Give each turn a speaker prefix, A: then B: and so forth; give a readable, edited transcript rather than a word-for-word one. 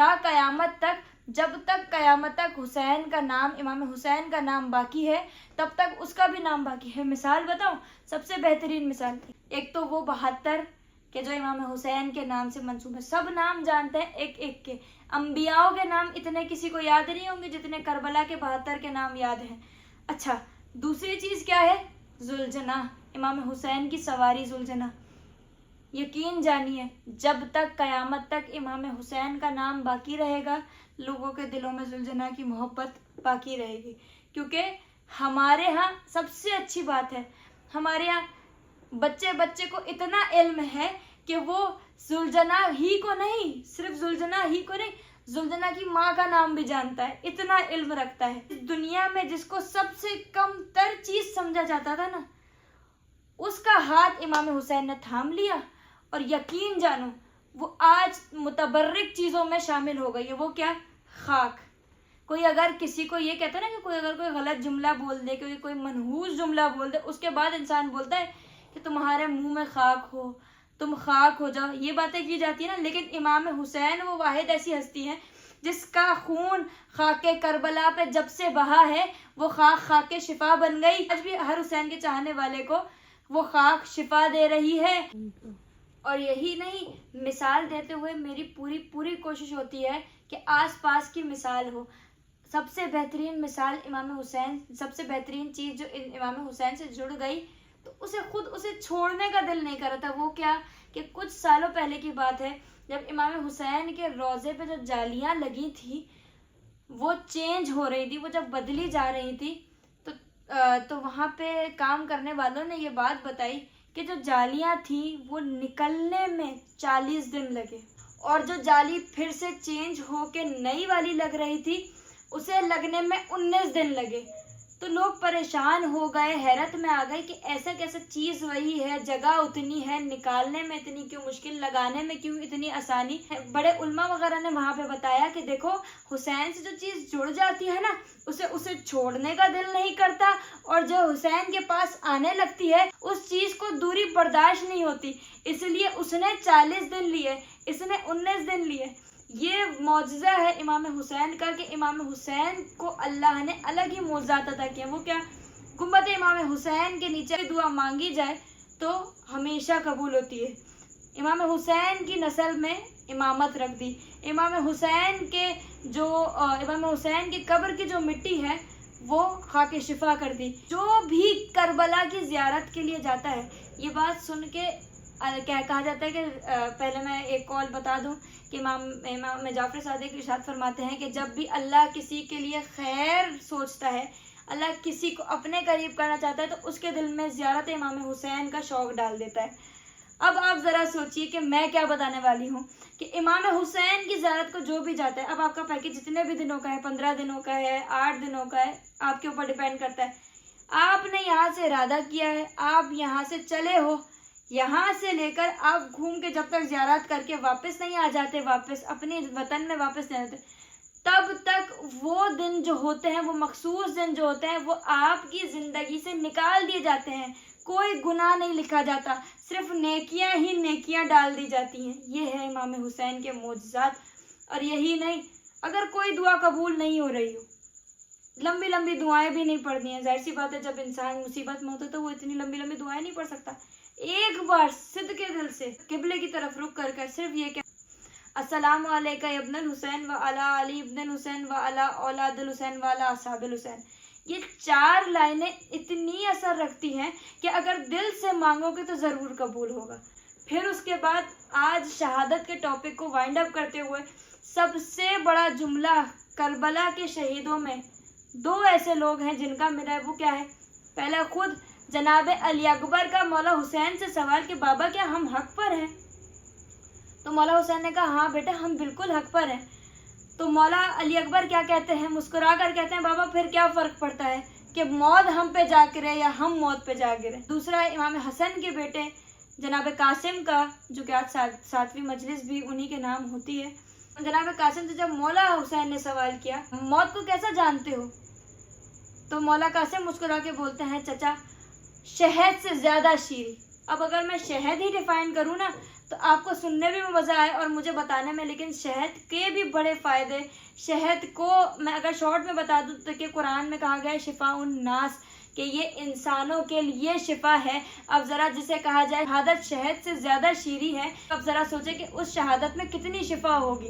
A: تا قیامت تک، جب تک قیامت تک حسین کا نام، امام حسین کا نام باقی ہے، تب تک اس کا بھی نام باقی ہے۔ مثال بتاؤں، سب سے بہترین مثال، ایک تو وہ 72 کہ جو امام حسین کے نام سے منسوب ہے، سب نام جانتے ہیں ایک ایک کے۔ انبیاءوں کے نام اتنے کسی کو یاد نہیں ہوں گے جتنے کربلا کے 72 کے نام یاد ہیں۔ اچھا، دوسری چیز کیا ہے؟ ذوالجناح، امام حسین کی سواری ذوالجناح۔ یقین جانیے جب تک قیامت تک امام حسین کا نام باقی رہے گا، لوگوں کے دلوں میں ذوالجناح کی محبت باقی رہے گی، کیونکہ ہمارے ہاں سب سے اچھی بات ہے، ہمارے ہاں بچے کو اتنا علم ہے کہ وہ ذوالجناح ہی کو نہیں، صرف ذوالجناح ہی کو نہیں، ذوالجناح کی ماں کا نام بھی جانتا ہے، اتنا علم رکھتا ہے۔ اس دنیا میں جس کو سب سے کم تر چیز سمجھا جاتا تھا نا، اس کا ہاتھ امام حسین نے تھام لیا، اور یقین جانو وہ آج متبرک چیزوں میں شامل ہو گئی ہے۔ وہ کیا؟ خاک۔ کوئی اگر کسی کو یہ کہتا ہے نا کہ کوئی اگر کوئی غلط جملہ بول دے، کوئی منحوس جملہ بول دے، اس کے بعد انسان بولتا ہے کہ تمہارے منہ میں خاک ہو، تم خاک ہو جاؤ، یہ باتیں کی جاتی ہیں نا، لیکن امام حسین وہ واحد ایسی ہستی ہے جس کا خون خاک کربلا پہ جب سے بہا ہے، وہ خاک شفا بن گئی۔ آج بھی ہر حسین کے چاہنے والے کو وہ خاک شفا دے رہی ہے۔ اور یہی نہیں، مثال دیتے ہوئے میری پوری کوشش ہوتی ہے کہ آس پاس کی مثال ہو۔ سب سے بہترین مثال امام حسین، سب سے بہترین چیز جو امام حسین سے جڑ گئی تو اسے چھوڑنے کا دل نہیں کر رہا تھا۔ وہ کیا کہ کچھ سالوں پہلے کی بات ہے، جب امام حسین کے روضے پہ جو جالیاں لگی تھی وہ چینج ہو رہی تھی، وہ جب بدلی جا رہی تھی تو وہاں پہ کام کرنے والوں نے یہ بات بتائی کہ جو جالیاں تھیں وہ نکلنے میں 40 دن لگے، اور جو جالی پھر سے چینج ہو کے نئی والی لگ رہی تھی اسے لگنے میں 19 دن لگے۔ تو لوگ پریشان ہو گئے، حیرت میں آ گئے کہ ایسا کیسا چیز وہی ہے، جگہ اتنی ہے، نکالنے میں اتنی کیوں مشکل، لگانے میں کیوں اتنی آسانی۔ بڑے علماء وغیرہ نے وہاں پہ بتایا کہ دیکھو، حسین سے جو چیز جڑ جاتی ہے نا، اسے چھوڑنے کا دل نہیں کرتا، اور جو حسین کے پاس آنے لگتی ہے اس چیز کو دوری برداشت نہیں ہوتی، اس لیے اس نے 40 دن لیے، اس نے 19 دن لیے۔ یہ معجزہ ہے امام حسین کا کہ امام حسین کو اللہ نے الگ ہی معجزات عطا کیے۔ وہ کیا؟ گنبد امام حسین کے نیچے دعا مانگی جائے تو ہمیشہ قبول ہوتی ہے۔ امام حسین کی نسل میں امامت رکھ دی، امام حسین کی قبر کی جو مٹی ہے وہ خاک شفا کر دی۔ جو بھی کربلا کی زیارت کے لیے جاتا ہے، یہ بات سن کے کہا جاتا ہے کہ پہلے میں ایک قول بتا دوں کہ امام جعفر صادق ارشاد فرماتے ہیں کہ جب بھی اللہ کسی کے لیے خیر سوچتا ہے، اللہ کسی کو اپنے قریب کرنا چاہتا ہے تو اس کے دل میں زیارت امام حسین کا شوق ڈال دیتا ہے۔ اب آپ ذرا سوچئے کہ میں کیا بتانے والی ہوں کہ امام حسین کی زیارت کو جو بھی جاتا ہے، اب آپ کا پیکج جتنے بھی دنوں کا ہے، 15 دنوں کا ہے، 8 دنوں کا ہے، آپ کے اوپر ڈیپینڈ کرتا ہے۔ آپ نے یہاں سے ارادہ کیا ہے، آپ یہاں سے چلے ہو، یہاں سے لے کر آپ گھوم کے جب تک زیارت کر کے واپس نہیں آ جاتے، واپس اپنے وطن میں واپس نہیں آتے، تب تک وہ دن جو ہوتے ہیں، وہ مخصوص دن جو ہوتے ہیں، وہ آپ کی زندگی سے نکال دیے جاتے ہیں۔ کوئی گناہ نہیں لکھا جاتا، صرف نیکیاں ہی نیکیاں ڈال دی جاتی ہیں۔ یہ ہے امام حسین کے معجزات۔ اور یہی نہیں، اگر کوئی دعا قبول نہیں ہو رہی ہو، لمبی لمبی دعائیں بھی نہیں پڑھنی ہیں، ظاہر سی بات ہے جب انسان مصیبت میں ہوتا ہے تو وہ اتنی لمبی لمبی دعائیں نہیں پڑھ سکتا۔ ایک بار صدق کے دل سے قبلے کی طرف رک کر صرف یہ کہ السلام علیکہ ابن الحسین و علی علی ابن الحسین و علی اولاد الحسین و علی اصحاب الحسین، یہ 4 لائنیں اتنی اثر رکھتی ہیں کہ اگر دل سے مانگو گے تو ضرور قبول ہوگا۔ پھر اس کے بعد آج شہادت کے ٹاپک کو وائنڈ اپ کرتے ہوئے سب سے بڑا جملہ، کربلا کے شہیدوں میں 2 ایسے لوگ ہیں جن کا ملا ہے، وہ کیا ہے؟ پہلا خود جناب علی اکبر کا مولا حسین سے سوال کہ بابا کیا ہم حق پر ہیں؟ تو مولا حسین نے کہا ہاں بیٹا ہم بالکل حق پر ہیں۔ تو مولا علی اکبر کیا کہتے ہیں؟ مسکرا کر کہتے ہیں بابا پھر کیا فرق پڑتا ہے کہ موت ہم پہ جا گرے یا ہم موت پہ جا گرے۔ دوسرا ہے امام حسن کے بیٹے جناب قاسم کا، جو کہ آج 7ویں مجلس بھی انہی کے نام ہوتی ہے۔ جناب قاسم سے جب مولا حسین نے سوال کیا موت کو کیسا جانتے ہو، تو مولا قاسم مسکرا کے بولتے ہیں چچا شہد سے زیادہ شیریں۔ اب اگر میں شہد ہی ڈیفائن کروں نا تو آپ کو سننے میں مزہ آئے اور مجھے بتانے میں. لیکن شہد کے بھی بڑے فائدے. شہد کو میں اگر شارٹ میں بتا دوں تو کہ قرآن میں کہا گیا ہے شفاء الناس، کہ یہ انسانوں کے لیے شفا ہے. اب ذرا جسے کہا جائے شہادت شہد سے زیادہ شیریں ہے، اب ذرا سوچیں کہ اس شہادت میں کتنی شفا ہوگی.